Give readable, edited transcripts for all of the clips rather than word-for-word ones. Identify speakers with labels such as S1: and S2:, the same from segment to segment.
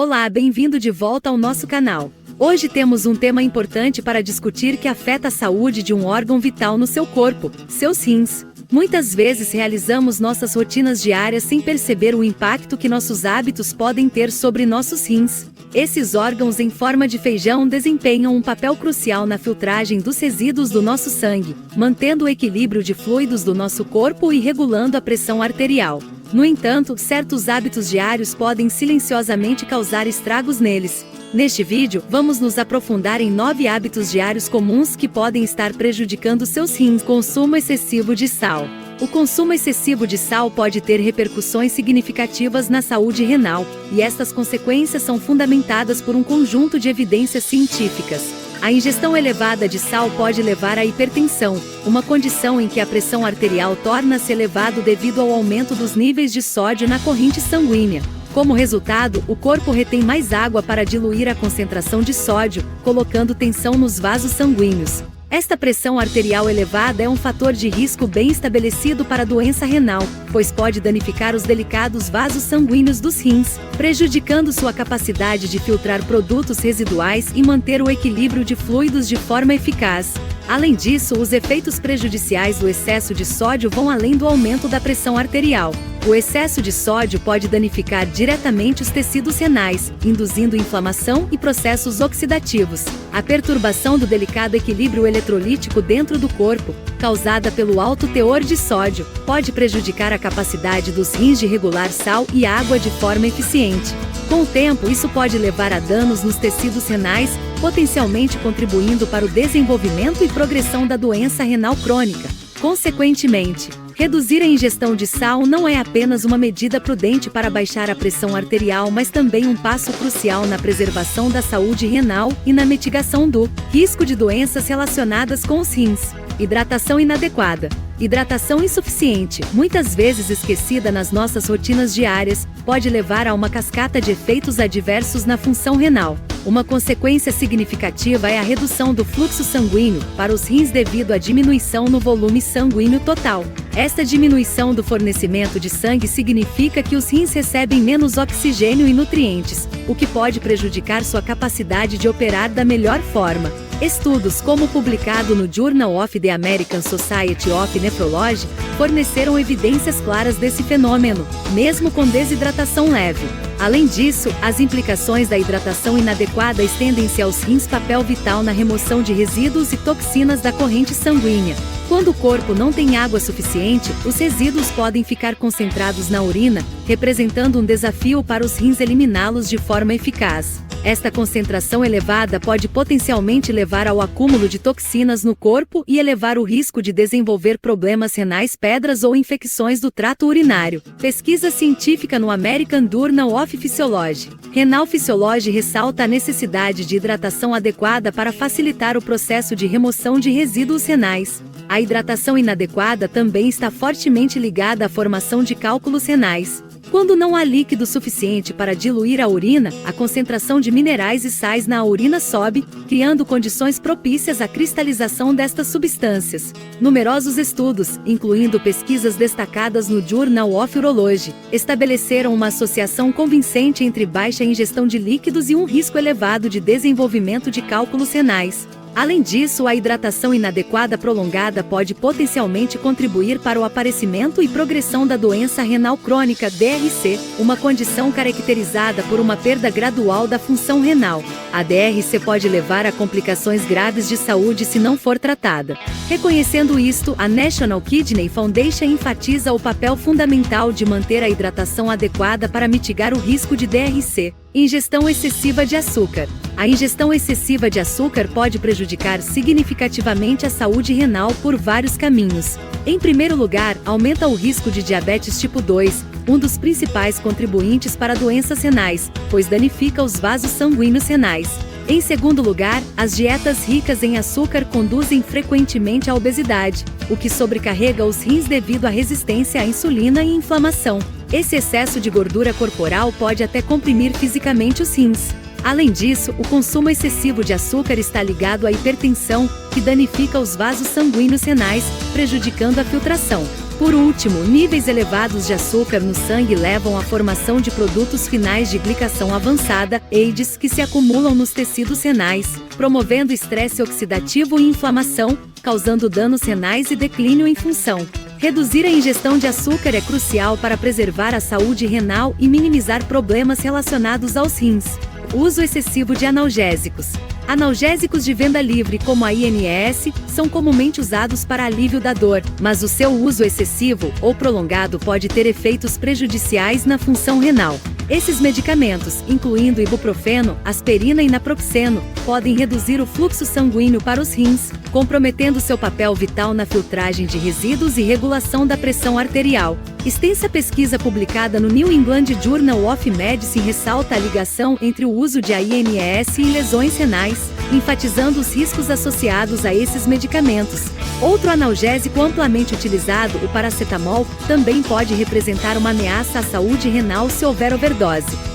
S1: Olá, bem-vindo de volta ao nosso canal. Hoje temos um tema importante para discutir que afeta a saúde de um órgão vital no seu corpo, seus rins. Muitas vezes realizamos nossas rotinas diárias sem perceber o impacto que nossos hábitos podem ter sobre nossos rins. Esses órgãos em forma de feijão desempenham um papel crucial na filtragem dos resíduos do nosso sangue, mantendo o equilíbrio de fluidos do nosso corpo e regulando a pressão arterial. No entanto, certos hábitos diários podem silenciosamente causar estragos neles. Neste vídeo, vamos nos aprofundar em 9 hábitos diários comuns que podem estar prejudicando seus rins. Consumo excessivo de sal. O consumo excessivo de sal pode ter repercussões significativas na saúde renal, e estas consequências são fundamentadas por um conjunto de evidências científicas. A ingestão elevada de sal pode levar à hipertensão, uma condição em que a pressão arterial torna-se elevada devido ao aumento dos níveis de sódio na corrente sanguínea. Como resultado, o corpo retém mais água para diluir a concentração de sódio, colocando tensão nos vasos sanguíneos. Esta pressão arterial elevada é um fator de risco bem estabelecido para a doença renal, pois pode danificar os delicados vasos sanguíneos dos rins, prejudicando sua capacidade de filtrar produtos residuais e manter o equilíbrio de fluidos de forma eficaz. Além disso, os efeitos prejudiciais do excesso de sódio vão além do aumento da pressão arterial. O excesso de sódio pode danificar diretamente os tecidos renais, induzindo inflamação e processos oxidativos. A perturbação do delicado equilíbrio eletrolítico dentro do corpo, causada pelo alto teor de sódio, pode prejudicar a capacidade dos rins de regular sal e água de forma eficiente. Com o tempo, isso pode levar a danos nos tecidos renais, potencialmente contribuindo para o desenvolvimento e progressão da doença renal crônica. Consequentemente, reduzir a ingestão de sal não é apenas uma medida prudente para baixar a pressão arterial, mas também um passo crucial na preservação da saúde renal e na mitigação do risco de doenças relacionadas com os rins. Hidratação inadequada. Hidratação insuficiente, muitas vezes esquecida nas nossas rotinas diárias, pode levar a uma cascata de efeitos adversos na função renal. Uma consequência significativa é a redução do fluxo sanguíneo para os rins devido à diminuição no volume sanguíneo total. Esta diminuição do fornecimento de sangue significa que os rins recebem menos oxigênio e nutrientes, o que pode prejudicar sua capacidade de operar da melhor forma. Estudos como o publicado no Journal of the American Society of Nephrology forneceram evidências claras desse fenômeno, mesmo com desidratação leve. Além disso, as implicações da hidratação inadequada estendem-se aos rins, papel vital na remoção de resíduos e toxinas da corrente sanguínea. Quando o corpo não tem água suficiente, os resíduos podem ficar concentrados na urina, representando um desafio para os rins eliminá-los de forma eficaz. Esta concentração elevada pode potencialmente levar ao acúmulo de toxinas no corpo e elevar o risco de desenvolver problemas renais, pedras ou infecções do trato urinário. Pesquisa científica no American Journal of Physiology. Renal Physiology ressalta a necessidade de hidratação adequada para facilitar o processo de remoção de resíduos renais. A hidratação inadequada também está fortemente ligada à formação de cálculos renais. Quando não há líquido suficiente para diluir a urina, a concentração de minerais e sais na urina sobe, criando condições propícias à cristalização destas substâncias. Numerosos estudos, incluindo pesquisas destacadas no Journal of Urology, estabeleceram uma associação convincente entre baixa ingestão de líquidos e um risco elevado de desenvolvimento de cálculos renais. Além disso, a hidratação inadequada prolongada pode potencialmente contribuir para o aparecimento e progressão da doença renal crônica (DRC), uma condição caracterizada por uma perda gradual da função renal. A DRC pode levar a complicações graves de saúde se não for tratada. Reconhecendo isto, a National Kidney Foundation enfatiza o papel fundamental de manter a hidratação adequada para mitigar o risco de DRC. Ingestão excessiva de açúcar. A ingestão excessiva de açúcar pode prejudicar significativamente a saúde renal por vários caminhos. Em primeiro lugar, aumenta o risco de diabetes tipo 2, um dos principais contribuintes para doenças renais, pois danifica os vasos sanguíneos renais. Em segundo lugar, as dietas ricas em açúcar conduzem frequentemente à obesidade, o que sobrecarrega os rins devido à resistência à insulina e inflamação. Esse excesso de gordura corporal pode até comprimir fisicamente os rins. Além disso, o consumo excessivo de açúcar está ligado à hipertensão, que danifica os vasos sanguíneos renais, prejudicando a filtração. Por último, níveis elevados de açúcar no sangue levam à formação de produtos finais de glicação avançada, AIDS, que se acumulam nos tecidos renais, promovendo estresse oxidativo e inflamação, causando danos renais e declínio em função. Reduzir a ingestão de açúcar é crucial para preservar a saúde renal e minimizar problemas relacionados aos rins. Uso excessivo de analgésicos. Analgésicos de venda livre como a INS são comumente usados para alívio da dor, mas o seu uso excessivo ou prolongado pode ter efeitos prejudiciais na função renal. Esses medicamentos, incluindo ibuprofeno, aspirina e naproxeno, podem reduzir o fluxo sanguíneo para os rins, comprometendo seu papel vital na filtragem de resíduos e regulação da pressão arterial. Extensa pesquisa publicada no New England Journal of Medicine ressalta a ligação entre o uso de AINS e lesões renais, enfatizando os riscos associados a esses medicamentos. Outro analgésico amplamente utilizado, o paracetamol, também pode representar uma ameaça à saúde renal se houver overdose.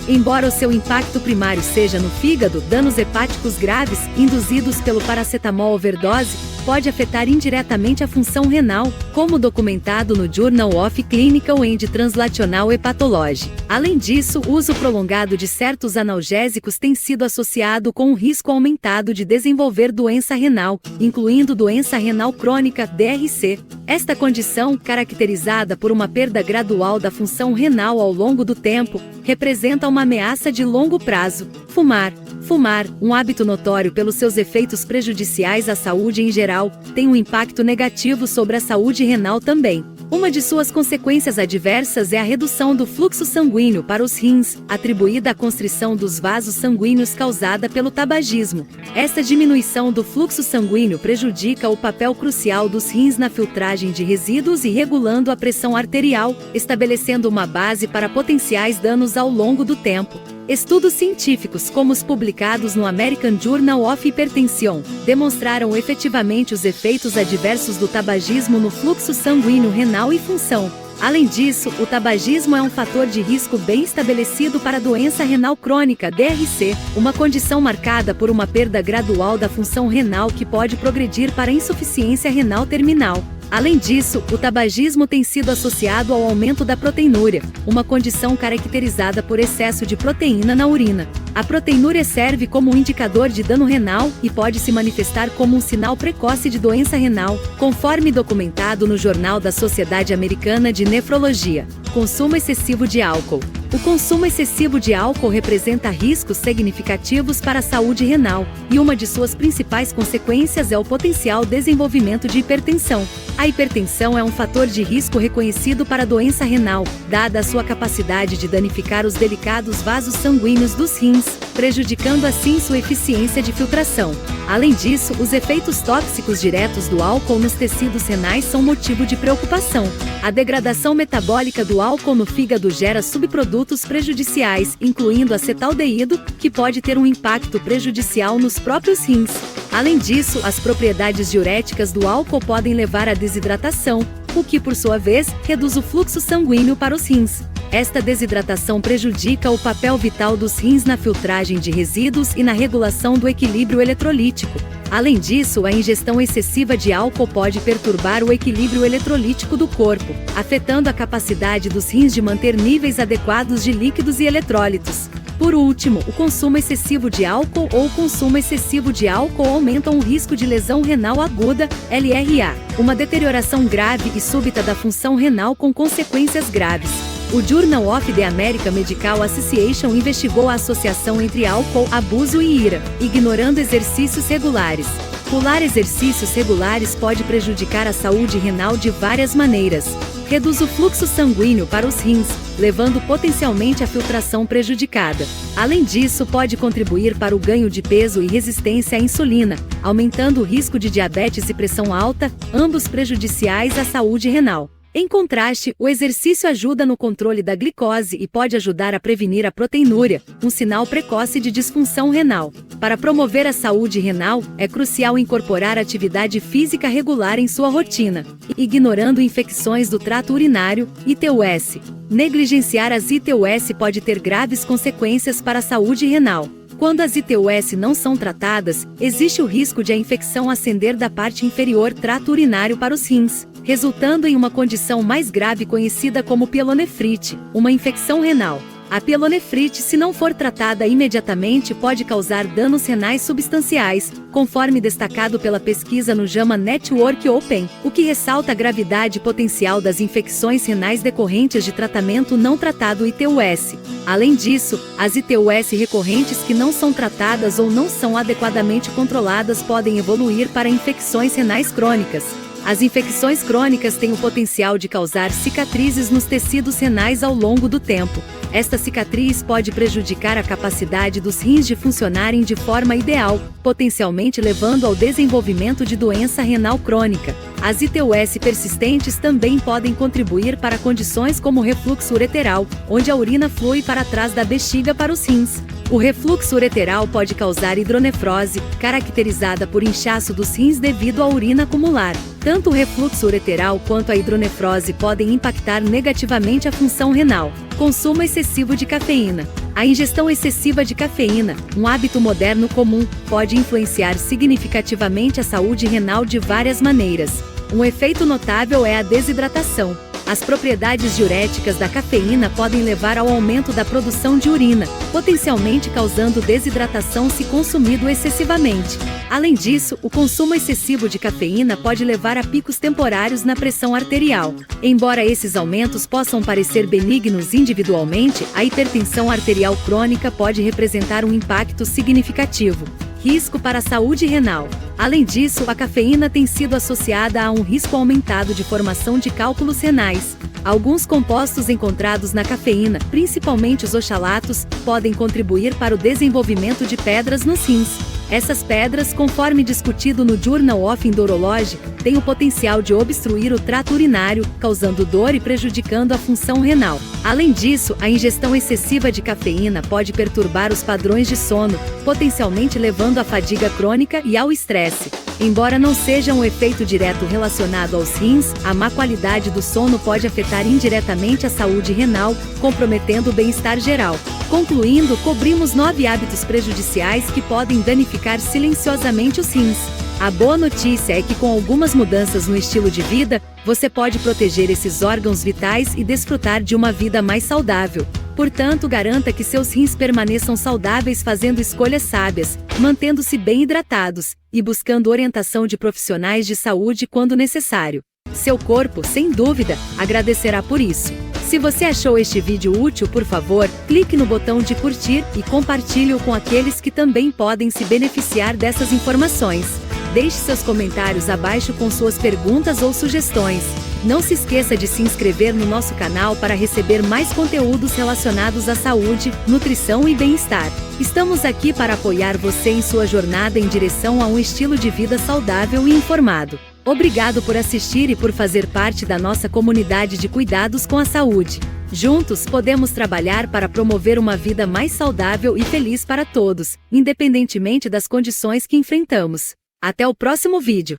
S1: Embora o seu impacto primário seja no fígado, danos hepáticos graves, induzidos pelo paracetamol overdose, pode afetar indiretamente a função renal, como documentado no Journal of Clinical and Translational Hepatology. Além disso, o uso prolongado de certos analgésicos tem sido associado com um risco aumentado de desenvolver doença renal, incluindo doença renal crônica, DRC. Esta condição, caracterizada por uma perda gradual da função renal ao longo do tempo, representa uma ameaça de longo prazo. Fumar, um hábito notório pelos seus efeitos prejudiciais à saúde em geral, tem um impacto negativo sobre a saúde renal também. Uma de suas consequências adversas é a redução do fluxo sanguíneo para os rins, atribuída à constrição dos vasos sanguíneos causada pelo tabagismo. Esta diminuição do fluxo sanguíneo prejudica o papel crucial dos rins na filtragem de resíduos e regulando a pressão arterial, estabelecendo uma base para potenciais danos ao longo do tempo. Estudos científicos, como os publicados no American Journal of Hypertension, demonstraram efetivamente os efeitos adversos do tabagismo no fluxo sanguíneo renal e função. Além disso, o tabagismo é um fator de risco bem estabelecido para a doença renal crônica, DRC, uma condição marcada por uma perda gradual da função renal que pode progredir para insuficiência renal terminal. Além disso, o tabagismo tem sido associado ao aumento da proteinúria, uma condição caracterizada por excesso de proteína na urina. A proteinúria serve como um indicador de dano renal e pode se manifestar como um sinal precoce de doença renal, conforme documentado no Jornal da Sociedade Americana de Nefrologia. Consumo excessivo de álcool. O consumo excessivo de álcool representa riscos significativos para a saúde renal, e uma de suas principais consequências é o potencial desenvolvimento de hipertensão. A hipertensão é um fator de risco reconhecido para a doença renal, dada a sua capacidade de danificar os delicados vasos sanguíneos dos rins, prejudicando assim sua eficiência de filtração. Além disso, os efeitos tóxicos diretos do álcool nos tecidos renais são motivo de preocupação. A degradação metabólica do álcool no fígado gera subprodutos prejudiciais, incluindo acetaldeído, que pode ter um impacto prejudicial nos próprios rins. Além disso, as propriedades diuréticas do álcool podem levar à desidratação, o que, por sua vez, reduz o fluxo sanguíneo para os rins. Esta desidratação prejudica o papel vital dos rins na filtragem de resíduos e na regulação do equilíbrio eletrolítico. Além disso, a ingestão excessiva de álcool pode perturbar o equilíbrio eletrolítico do corpo, afetando a capacidade dos rins de manter níveis adequados de líquidos e eletrólitos. Por último, o consumo excessivo de álcool ou o consumo excessivo de álcool aumentam o risco de lesão renal aguda, LRA, uma deterioração grave e súbita da função renal com consequências graves. O Journal of the American Medical Association investigou a associação entre álcool, abuso e ira, ignorando exercícios regulares. Pular exercícios regulares pode prejudicar a saúde renal de várias maneiras. Reduz o fluxo sanguíneo para os rins, levando potencialmente à filtração prejudicada. Além disso, pode contribuir para o ganho de peso e resistência à insulina, aumentando o risco de diabetes e pressão alta, ambos prejudiciais à saúde renal. Em contraste, o exercício ajuda no controle da glicose e pode ajudar a prevenir a proteinúria, um sinal precoce de disfunção renal. Para promover a saúde renal, é crucial incorporar atividade física regular em sua rotina, ignorando infecções do trato urinário, ITUS. Negligenciar as ITUS pode ter graves consequências para a saúde renal. Quando as ITUS não são tratadas, existe o risco de a infecção ascender da parte inferior trato urinário para os rins, resultando em uma condição mais grave conhecida como pielonefrite, uma infecção renal. A pielonefrite, se não for tratada imediatamente, pode causar danos renais substanciais, conforme destacado pela pesquisa no JAMA Network Open, o que ressalta a gravidade potencial das infecções renais decorrentes de tratamento não tratado ITUS. Além disso, as ITUS recorrentes que não são tratadas ou não são adequadamente controladas podem evoluir para infecções renais crônicas. As infecções crônicas têm o potencial de causar cicatrizes nos tecidos renais ao longo do tempo. Esta cicatriz pode prejudicar a capacidade dos rins de funcionarem de forma ideal, potencialmente levando ao desenvolvimento de doença renal crônica. As ITUS persistentes também podem contribuir para condições como refluxo ureteral, onde a urina flui para trás da bexiga para os rins. O refluxo ureteral pode causar hidronefrose, caracterizada por inchaço dos rins devido à urina acumular. Tanto o refluxo ureteral quanto a hidronefrose podem impactar negativamente a função renal. Consumo excessivo de cafeína. A ingestão excessiva de cafeína, um hábito moderno comum, pode influenciar significativamente a saúde renal de várias maneiras. Um efeito notável é a desidratação. As propriedades diuréticas da cafeína podem levar ao aumento da produção de urina, potencialmente causando desidratação se consumido excessivamente. Além disso, o consumo excessivo de cafeína pode levar a picos temporários na pressão arterial. Embora esses aumentos possam parecer benignos individualmente, a hipertensão arterial crônica pode representar um impacto significativo. Risco para a saúde renal. Além disso, a cafeína tem sido associada a um risco aumentado de formação de cálculos renais. Alguns compostos encontrados na cafeína, principalmente os oxalatos, podem contribuir para o desenvolvimento de pedras nos rins. Essas pedras, conforme discutido no Journal of Endocrinology, têm o potencial de obstruir o trato urinário, causando dor e prejudicando a função renal. Além disso, a ingestão excessiva de cafeína pode perturbar os padrões de sono, potencialmente levando à fadiga crônica e ao estresse. Embora não seja um efeito direto relacionado aos rins, a má qualidade do sono pode afetar indiretamente a saúde renal, comprometendo o bem-estar geral. Concluindo, cobrimos 9 hábitos prejudiciais que podem danificar silenciosamente os rins. A boa notícia é que com algumas mudanças no estilo de vida, você pode proteger esses órgãos vitais e desfrutar de uma vida mais saudável. Portanto, garanta que seus rins permaneçam saudáveis fazendo escolhas sábias, mantendo-se bem hidratados e buscando orientação de profissionais de saúde quando necessário. Seu corpo, sem dúvida, agradecerá por isso. Se você achou este vídeo útil, por favor, clique no botão de curtir e compartilhe-o com aqueles que também podem se beneficiar dessas informações. Deixe seus comentários abaixo com suas perguntas ou sugestões. Não se esqueça de se inscrever no nosso canal para receber mais conteúdos relacionados à saúde, nutrição e bem-estar. Estamos aqui para apoiar você em sua jornada em direção a um estilo de vida saudável e informado. Obrigado por assistir e por fazer parte da nossa comunidade de cuidados com a saúde. Juntos, podemos trabalhar para promover uma vida mais saudável e feliz para todos, independentemente das condições que enfrentamos. Até o próximo vídeo!